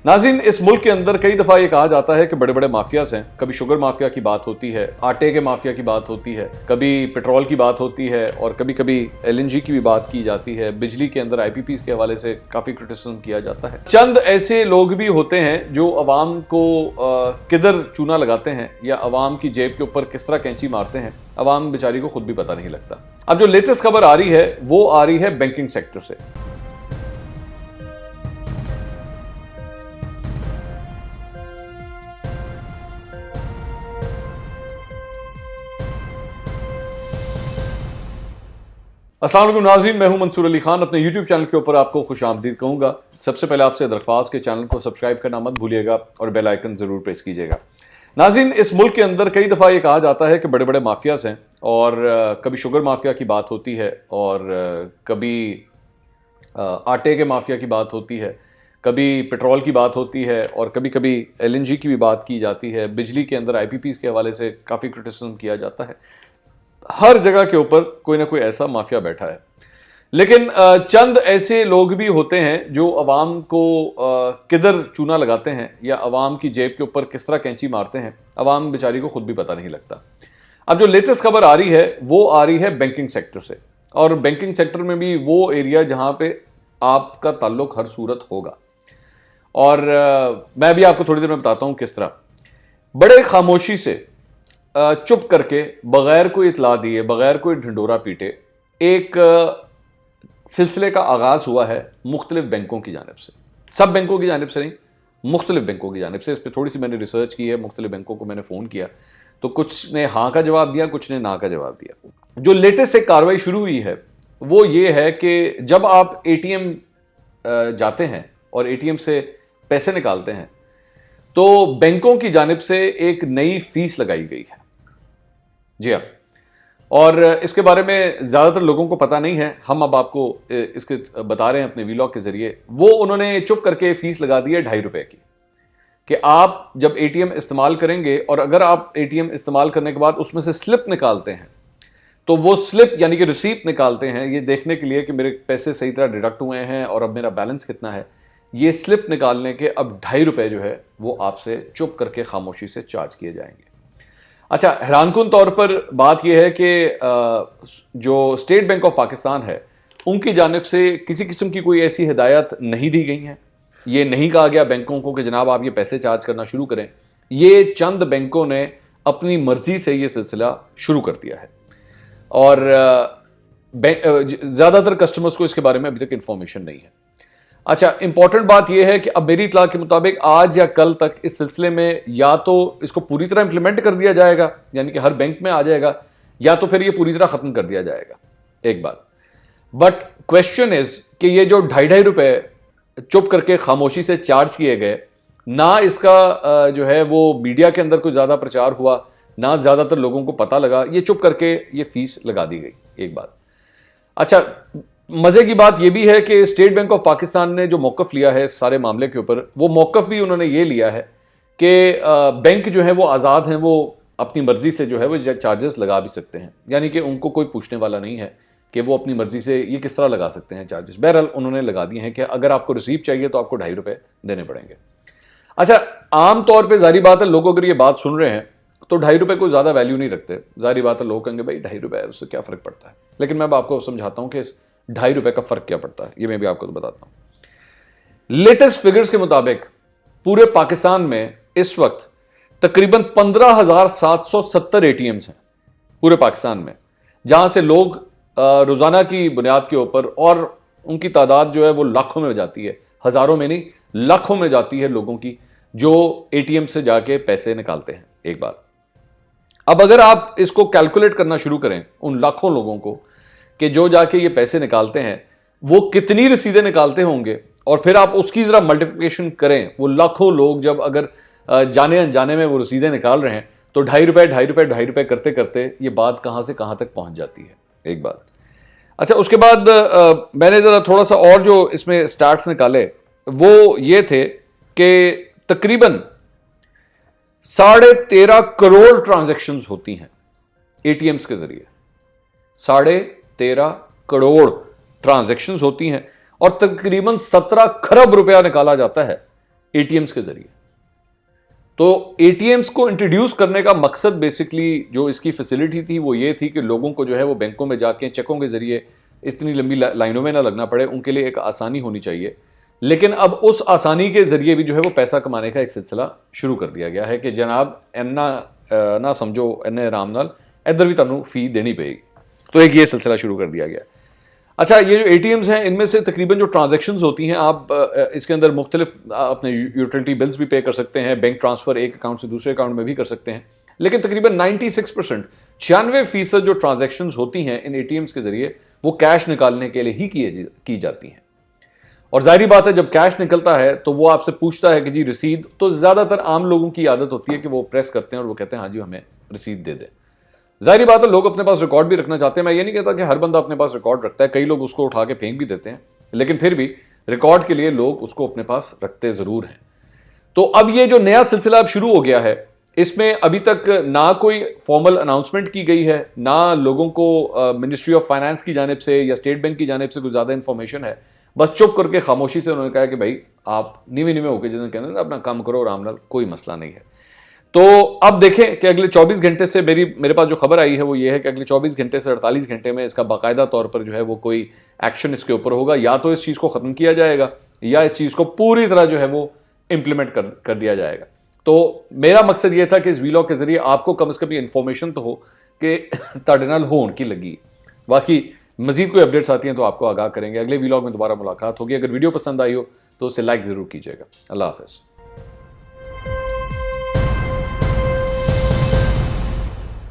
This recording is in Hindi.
नाज़रीन, इस मुल्क के अंदर कई दफ़ा ये कहा जाता है कि बड़े बड़े माफियाज हैं। कभी शुगर माफिया की बात होती है, आटे के माफिया की बात होती है, कभी पेट्रोल की बात होती है और कभी कभी LNG की भी बात की जाती है। बिजली के अंदर IPP के हवाले से काफ़ी क्रिटिसिज्म किया जाता है। चंद ऐसे लोग भी होते हैं जो अवाम को किधर चूना लगाते हैं या अवाम की जेब के ऊपर किस तरह कैंची मारते हैं, अवाम बेचारी को खुद भी पता नहीं लगता। अब जो लेटेस्ट खबर आ रही है वो आ रही है बैंकिंग सेक्टर से। अस्सलाम वालेकुम नाज़रीन, मैं हूं मंसूर अली खान। अपने YouTube चैनल के ऊपर आपको खुशामदीद कहूँगा। सबसे पहले आपसे दरख्वास्त के चैनल को सब्सक्राइब करना मत भूलिएगा और बेल आइकन ज़रूर प्रेस कीजिएगा। नाज़रीन, इस मुल्क के अंदर कई दफ़ा ये कहा जाता है कि बड़े बड़े माफियाज हैं और कभी शुगर माफिया की बात होती है और कभी आटे के माफिया की बात होती है, कभी पेट्रोल की बात होती है और कभी कभी LNG की भी बात की जाती है। बिजली के अंदर IPP के हवाले से काफ़ी क्रिटिसिज्म किया जाता है। हर जगह के ऊपर कोई ना कोई ऐसा माफिया बैठा है, लेकिन चंद ऐसे लोग भी होते हैं जो अवाम को किधर चूना लगाते हैं या अवाम की जेब के ऊपर किस तरह कैंची मारते हैं, अवाम बेचारी को खुद भी पता नहीं लगता। अब जो लेटेस्ट खबर आ रही है वो आ रही है बैंकिंग सेक्टर से, और बैंकिंग सेक्टर में भी वो एरिया जहां पे आपका ताल्लुक हर सूरत होगा। और मैं भी आपको थोड़ी देर में बताता हूं किस तरह। बड़े खामोशी से चुप करके, बगैर कोई इतला दिए, बगैर कोई ढिंडोरा पीटे, एक सिलसिले का आगाज हुआ है मुख्तलिफ बैंकों की जानिब से। सब बैंकों की जानिब से नहीं, मुख्तलिफ बैंकों की जानिब से। इस पर थोड़ी सी मैंने रिसर्च की है, मुख्तलिफ बैंकों को मैंने फ़ोन किया तो कुछ ने हाँ का जवाब दिया, कुछ ने ना का जवाब दिया। जो लेटेस्ट एक कार्रवाई शुरू हुई है वो ये है कि जब आप ATM जाते हैं और ATM से पैसे निकालते हैं तो बैंकों की जानिब से एक नई फीस लगाई गई है। जी हाँ, और इसके बारे में ज़्यादातर लोगों को पता नहीं है। हम अब आपको इसके बता रहे हैं अपने वीलॉग के ज़रिए। वो उन्होंने चुप करके फीस लगा दी है ₹2.5 की, कि आप जब ATM इस्तेमाल करेंगे और अगर आप ATM इस्तेमाल करने के बाद उसमें से स्लिप निकालते हैं तो वो स्लिप यानी कि रिसीप्ट निकालते हैं ये देखने के लिए कि मेरे पैसे सही तरह डिडक्ट हुए हैं और अब मेरा बैलेंस कितना है। ये स्लिप निकालने के अब ₹2.5 जो है वो आपसे चुप करके खामोशी से चार्ज किए जाएंगे। अच्छा, हैरानकुन तौर पर बात यह है कि जो स्टेट बैंक ऑफ पाकिस्तान है उनकी जानिब से किसी किस्म की कोई ऐसी हिदायत नहीं दी गई है। ये नहीं कहा गया बैंकों को कि जनाब आप ये पैसे चार्ज करना शुरू करें। ये चंद बैंकों ने अपनी मर्जी से ये सिलसिला शुरू कर दिया है और ज़्यादातर कस्टमर्स को इसके बारे में अभी तक इंफॉर्मेशन नहीं है। अच्छा, इंपॉर्टेंट बात यह है कि अब मेरी इत्तला के मुताबिक आज या कल तक इस सिलसिले में या तो इसको पूरी तरह इंप्लीमेंट कर दिया जाएगा, यानी कि हर बैंक में आ जाएगा, या तो फिर ये पूरी तरह खत्म कर दिया जाएगा। एक बात, बट क्वेश्चन इज कि ये जो ₹2.5 चुप करके खामोशी से चार्ज किए गए, ना इसका जो है वो मीडिया के अंदर कोई ज्यादा प्रचार हुआ, ना ज्यादातर लोगों को पता लगा, ये चुप करके ये फीस लगा दी गई। एक बात। अच्छा, मजे की बात यह भी है कि स्टेट बैंक ऑफ पाकिस्तान ने जो मौकफ लिया है सारे मामले के ऊपर, वो मौकफ भी उन्होंने ये लिया है कि बैंक जो है वो आज़ाद हैं, वो अपनी मर्जी से जो है वो चार्जेस लगा भी सकते हैं, यानी कि उनको कोई पूछने वाला नहीं है कि वो अपनी मर्जी से ये किस तरह लगा सकते हैं चार्जेस। बहरहाल उन्होंने लगा दिए हैं कि अगर आपको रिसीप्ट चाहिए तो आपको ₹2.5 देने पड़ेंगे। अच्छा, आमतौर पर जारी बात है लोग अगर ये बात सुन रहे हैं तो ₹2.5 को ज़्यादा वैल्यू नहीं रखते। जारी बात है लोग कहेंगे भाई ₹2.5 है, उससे क्या फ़र्क पड़ता है। लेकिन मैं आपको समझाता हूँ कि ₹2.5 का फर्क क्या पड़ता है, ये मैं भी आपको तो बताता हूं। लेटेस्ट फिगर्स के मुताबिक पूरे पाकिस्तान में इस वक्त तकरीबन 15,770 ATMs हैं पूरे पाकिस्तान में, जहां से लोग रोजाना की बुनियाद के ऊपर, और उनकी तादाद जो है वो लाखों में जाती है, हजारों में नहीं लाखों में जाती है लोगों की जो ATM से जाके पैसे निकालते हैं। एक बार अब अगर आप इसको कैलकुलेट करना शुरू करें उन लाखों लोगों को कि जो जाके ये पैसे निकालते हैं वो कितनी रसीदें निकालते होंगे, और फिर आप उसकी जरा मल्टीप्लिकेशन करें, वो लाखों लोग जब अगर जाने अनजाने में वो रसीदें निकाल रहे हैं तो ₹2.5 करते करते ये बात कहां से कहां तक पहुंच जाती है। एक बात। अच्छा, उसके बाद मैंने जरा थोड़ा सा और जो इसमें स्टार्ट्स निकाले वो ये थे कि तकरीबन 13.5 करोड़ ट्रांजैक्शंस होती हैं ATMs के जरिए। 13.5 करोड़ ट्रांजैक्शंस होती हैं और तकरीबन 17 खरब रुपया निकाला जाता है एटीएम्स के जरिए। तो एटीएम्स को इंट्रोड्यूस करने का मकसद बेसिकली जो इसकी फैसिलिटी थी वो ये थी कि लोगों को जो है वो बैंकों में जाके चेकों के जरिए इतनी लंबी लाइनों में ना लगना पड़े, उनके लिए एक आसानी होनी चाहिए। लेकिन अब उस आसानी के जरिए भी जो है वो पैसा कमाने का एक सिलसिला शुरू कर दिया गया है कि जनाब इन्ना ना समझो इन्ने आराम नाल इधर भी तुहानू फी देनी पड़ेगी। तो एक ये सिलसिला शुरू कर दिया गया। अच्छा, ये जो एटीएम्स हैं इनमें से तकरीबन जो ट्रांजैक्शंस होती हैं, आप इसके अंदर मुख्तलिफ अपने यूटिलिटी बिल्स भी पे कर सकते हैं, बैंक ट्रांसफ़र एक अकाउंट से दूसरे अकाउंट में भी कर सकते हैं। लेकिन तकरीबन 96% 96% जो ट्रांजैक्शंस होती हैं इन एटीएम्स के जरिए वो कैश निकालने के लिए ही की जाती हैं। और जाहिर बात है जब कैश निकलता है तो वो आपसे पूछता है कि जी रसीद, तो ज़्यादातर आम लोगों की आदत होती है कि वो प्रेस करते हैं और वो कहते हैं हाँ जी हमें रसीद दे दें। जाहिर बात है लोग अपने पास रिकॉर्ड भी रखना चाहते हैं। मैं ये नहीं कहता कि हर बंदा अपने पास रिकॉर्ड रखता है, कई लोग उसको उठा के फेंक भी देते हैं, लेकिन फिर भी रिकॉर्ड के लिए लोग उसको अपने पास रखते ज़रूर हैं। तो अब ये जो नया सिलसिला अब शुरू हो गया है, इसमें अभी तक ना कोई फॉर्मल अनाउंसमेंट की गई है, ना लोगों को मिनिस्ट्री ऑफ फाइनेंस की जानिब से या स्टेट बैंक की जानिब से कोई ज़्यादा इंफॉर्मेशन है। बस चुप करके खामोशी से उन्होंने कहा कि भाई आप नीवे नीवे होकर जिन्होंने कहते हैं अपना काम करो आराम नाल, कोई मसला नहीं है। तो अब देखें कि अगले 24 घंटे से मेरे पास जो खबर आई है वो ये है कि अगले 24 घंटे से 48 घंटे में इसका बाकायदा तौर पर जो है वो कोई एक्शन इसके ऊपर होगा। या तो इस चीज़ को ख़त्म किया जाएगा या इस चीज़ को पूरी तरह जो है वो इम्प्लीमेंट कर दिया जाएगा। तो मेरा मकसद ये था कि इस वीलॉग के जरिए आपको कम से कम इन्फॉर्मेशन तो हो कि तुहाडे नाल होण की लगी। बाकी मजीद कोई अपडेट्स आती हैं तो आपको आगाह करेंगे। अगले वीलॉग में दोबारा मुलाकात होगी। अगर वीडियो पसंद आई हो तो उसे लाइक ज़रूर कीजिएगा। अल्लाह हाफ़िज़।